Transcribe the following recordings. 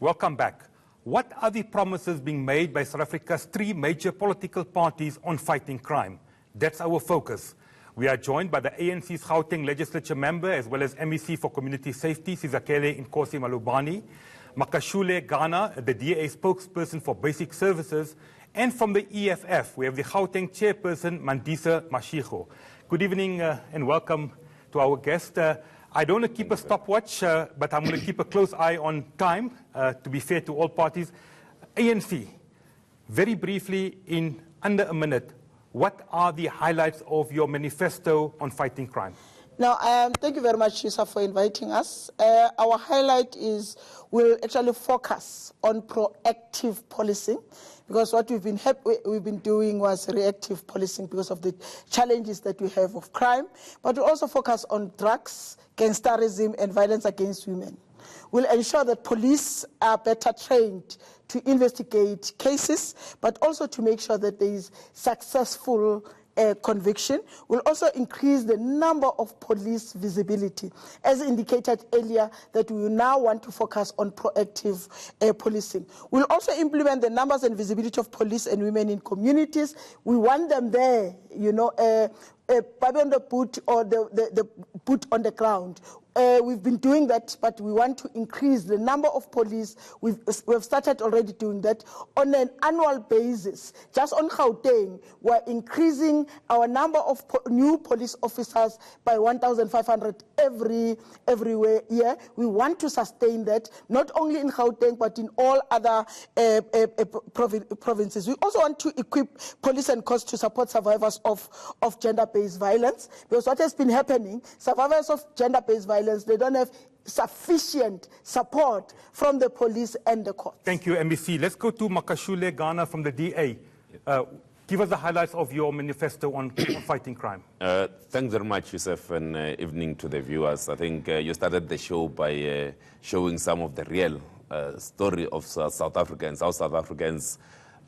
Welcome back. What are the promises being made by South Africa's three major political parties on fighting crime? That's our focus. We are joined by the ANC's Gauteng Legislature member as well as MEC for Community Safety, Sizakele Nkosi Molobane, Magashule Gana, the DA Spokesperson for Basic Services, and from the EFF, we have the Gauteng Chairperson, Mandisa Mashego. Good evening and welcome to our guest. I don't want to keep a stopwatch, but I'm going to keep a close eye on time, to be fair to all parties. ANC, very briefly, in under a minute, what are the highlights of your manifesto on fighting crime? Now, thank you very much, Yusuf, for inviting us. Our highlight is we'll actually focus on proactive policing, because what we've been doing was reactive policing because of the challenges that we have of crime. But we also focus on drugs, gangsterism, and violence against women. We'll ensure that police are better trained to investigate cases, but also to make sure that there is successful conviction. Will also increase the number of police visibility, as indicated earlier, that we now want to focus on proactive policing. We'll also implement the numbers and visibility of police and women in communities. We want them there, you know, on the boot or the boot on the ground. We've been doing that, but we want to increase the number of police. We've started already doing that on an annual basis. Just on Gauteng, we're increasing our number of new police officers by 1,500 every year. We want to sustain that, not only in Gauteng, but in all other provinces. We also want to equip police and courts to support survivors of gender-based violence, because what has been happening, survivors of gender-based violence, they don't have sufficient support from the police and the courts. Thank you, MEC. Let's go to Magashule Gana from the DA. Give us the highlights of your manifesto on fighting crime. Thanks very much, Yusuf, and evening to the viewers. I think you started the show by showing some of the real story of South Africans, how South Africans,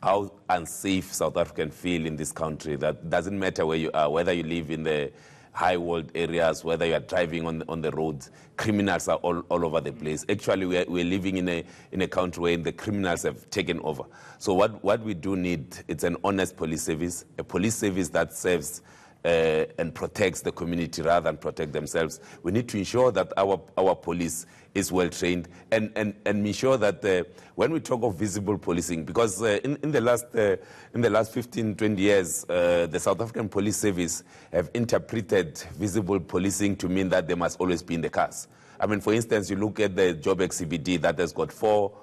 how unsafe South Africans feel in this country. That doesn't matter where you are, whether you live in the high world areas, whether you are driving on the roads, criminals are all over the place. Actually, we're living in a country where the criminals have taken over. So what we do need, it's an honest police service, a police service that serves and protects the community rather than protect themselves. We need to ensure that our police is well trained and ensure that when we talk of visible policing, because in the last 15, 20 years, the South African Police Service have interpreted visible policing to mean that they must always be in the cars. I mean, for instance, you look at the Joburg CBD that has got 4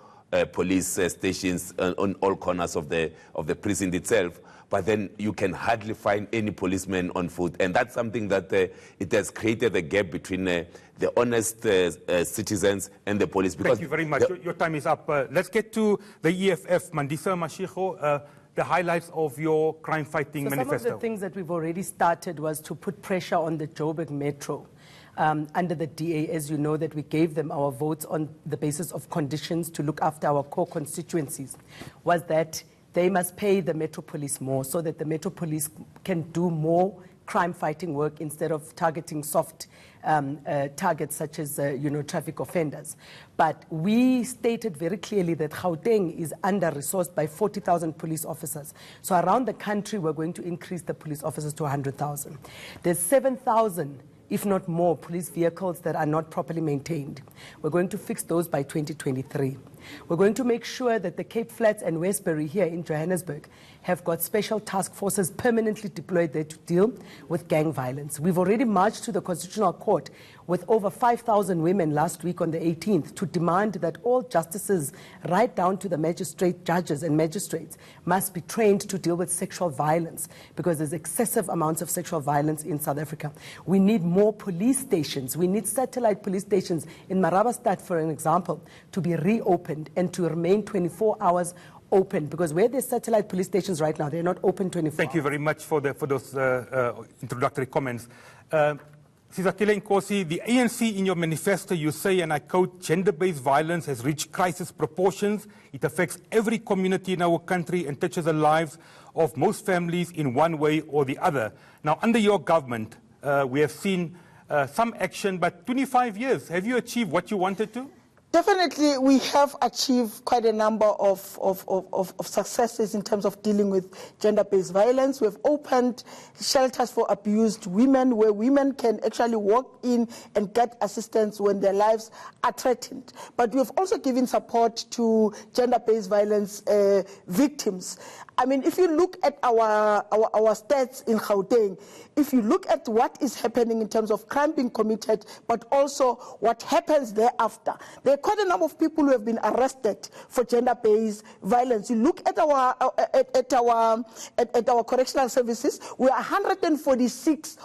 police stations on all corners of the precinct itself, but then you can hardly find any policeman on foot. And that's something that it has created a gap between the honest citizens and the police. Because thank you very much. Your time is up. Let's get to the EFF. Mandisa Mashego, the highlights of your crime-fighting manifesto. Some of the things that we've already started was to put pressure on the Joburg Metro. Under the DA, as you know, that we gave them our votes on the basis of conditions to look after our core constituencies, was that they must pay the Metro Police more so that the Metro Police can do more crime-fighting work instead of targeting soft targets such as, traffic offenders. But we stated very clearly that Gauteng is under-resourced by 40,000 police officers. So around the country, we're going to increase the police officers to 100,000. There's 7,000 if not more, police vehicles that are not properly maintained. We're going to fix those by 2023. We're going to make sure that the Cape Flats and Westbury here in Johannesburg have got special task forces permanently deployed there to deal with gang violence. We've already marched to the Constitutional Court with over 5,000 women last week on the 18th to demand that all justices, right down to the magistrate judges and magistrates, must be trained to deal with sexual violence, because there's excessive amounts of sexual violence in South Africa. We need more police stations. We need satellite police stations in Marabastad, for an example, to be reopened and to remain 24 hours open, because where there's satellite police stations right now, they're not open 24 Thank you very much for those introductory comments. Sizakele Nkosi, the ANC in your manifesto, you say, and I quote, gender-based violence has reached crisis proportions. It affects every community in our country and touches the lives of most families in one way or the other. Now, under your government, we have seen some action, but 25 years, have you achieved what you wanted to? Definitely, we have achieved quite a number of successes in terms of dealing with gender-based violence. We have opened shelters for abused women where women can actually walk in and get assistance when their lives are threatened. But we have also given support to gender-based violence victims. I mean, if you look at our stats in Gauteng, if you look at what is happening in terms of crime being committed, but also what happens thereafter, there are quite a number of people who have been arrested for gender-based violence. You look at our correctional services, we are 146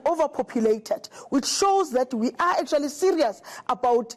overpopulated, which shows that we are actually serious about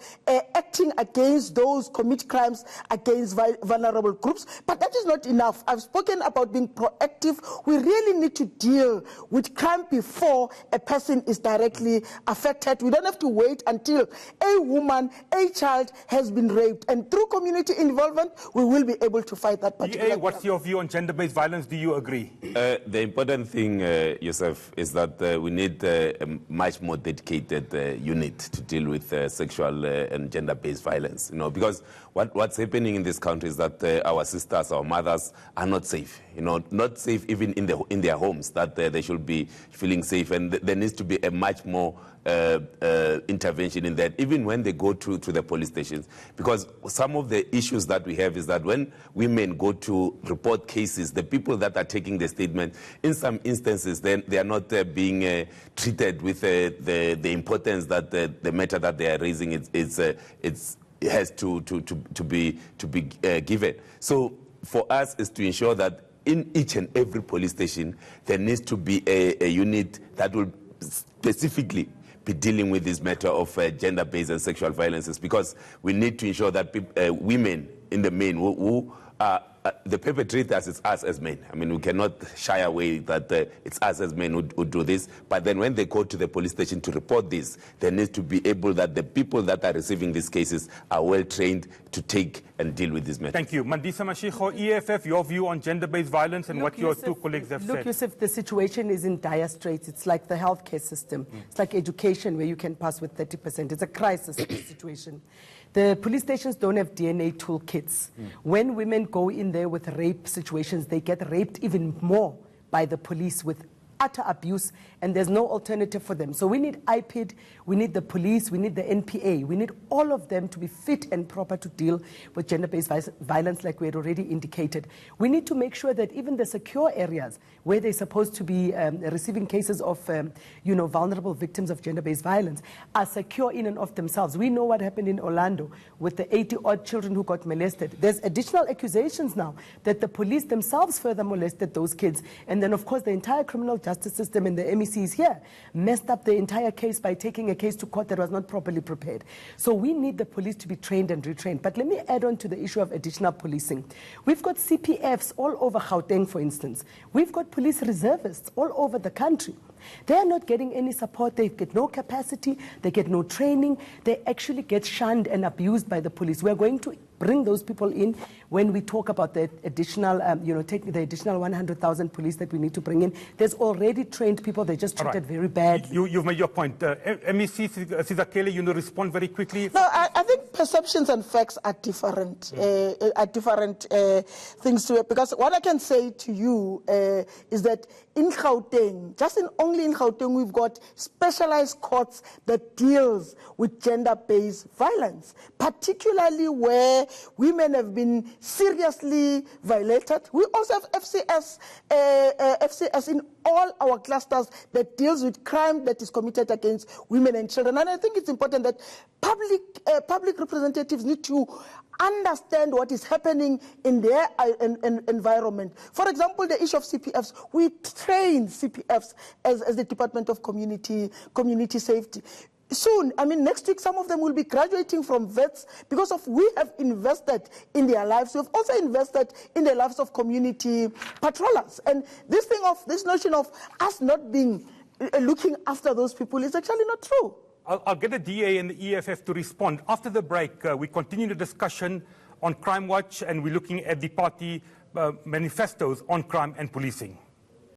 acting against those commit crimes against vulnerable groups. But that is not enough. I've spoken about being proactive. We really need to deal with crime before a person is directly affected. We don't have to wait until a woman, a child has been raped. And through community involvement, we will be able to fight that particular crime. What's your view on gender-based violence? Do you agree? The important thing, Yusuf, is that we need a much more dedicated unit to deal with sexual and gender-based violence. You know, because what's happening in this country is that our sisters, our mothers are not safe. You know, not safe even in their homes. That they should be feeling safe, and there needs to be a much more intervention in that, even when they go to the police stations. Because some of the issues that we have is that when women go to report cases, the people that are taking the statement, in some instances, then they are not being treated with the importance that the matter that they are raising has to be given. So for us is to ensure that in each and every police station there needs to be a unit that will specifically be dealing with this matter of gender-based and sexual violences, because we need to ensure that women in the main who are the perpetrators, it's us as men. I mean, we cannot shy away that it's us as men who do this. But then when they go to the police station to report this, there needs to be able that the people that are receiving these cases are well trained to take and deal with this matter. Thank you. Mandisa, Mashego, EFF, your view on gender-based violence and what your two colleagues have said. Look, Yusuf, the situation is in dire straits. It's like the healthcare system. It's like education where you can pass with 30%. It's a crisis situation. The police stations don't have DNA toolkits. When women go in there with rape situations, they get raped even more by the police with utter abuse, and there's no alternative for them. So we need IPID, we need the police, we need the NPA, we need all of them to be fit and proper to deal with gender-based violence like we had already indicated. We need to make sure that even the secure areas where they're supposed to be receiving cases of vulnerable victims of gender-based violence are secure in and of themselves. We know what happened in Orlando with the 80-odd children who got molested. There's additional accusations now that the police themselves further molested those kids, and then of course the entire criminal justice system and the MECs here messed up the entire case by taking a case to court that was not properly prepared. So we need the police to be trained and retrained. But let me add on to the issue of additional policing. We've got CPFs all over Gauteng, for instance. We've got police reservists all over the country. They are not getting any support. They get no capacity. They get no training. They actually get shunned and abused by the police. We're going to bring those people in when we talk about the additional, taking the additional 100,000 police that we need to bring in. There's already trained people. They're just treated very badly. You've made your point. MEC Sizakele, you respond very quickly. No, I think perceptions and facts are different. Things to it. Because what I can say to you is that in Gauteng, only in Gauteng, we've got specialized courts that deals with gender-based violence, particularly where women have been seriously violated. We also have FCS in all our clusters that deals with crime that is committed against women and children. And I think it's important that public representatives need to understand what is happening in their environment. For example, the issue of CPFs. We train CPFs as the Department of Community Safety. Soon, next week, some of them will be graduating from vets because we have invested in their lives. We've also invested in the lives of community patrollers. And this notion of us not being looking after those people is actually not true. I'll get the DA and the EFF to respond. After the break, we continue the discussion on Crime Watch, and we're looking at the party manifestos on crime and policing.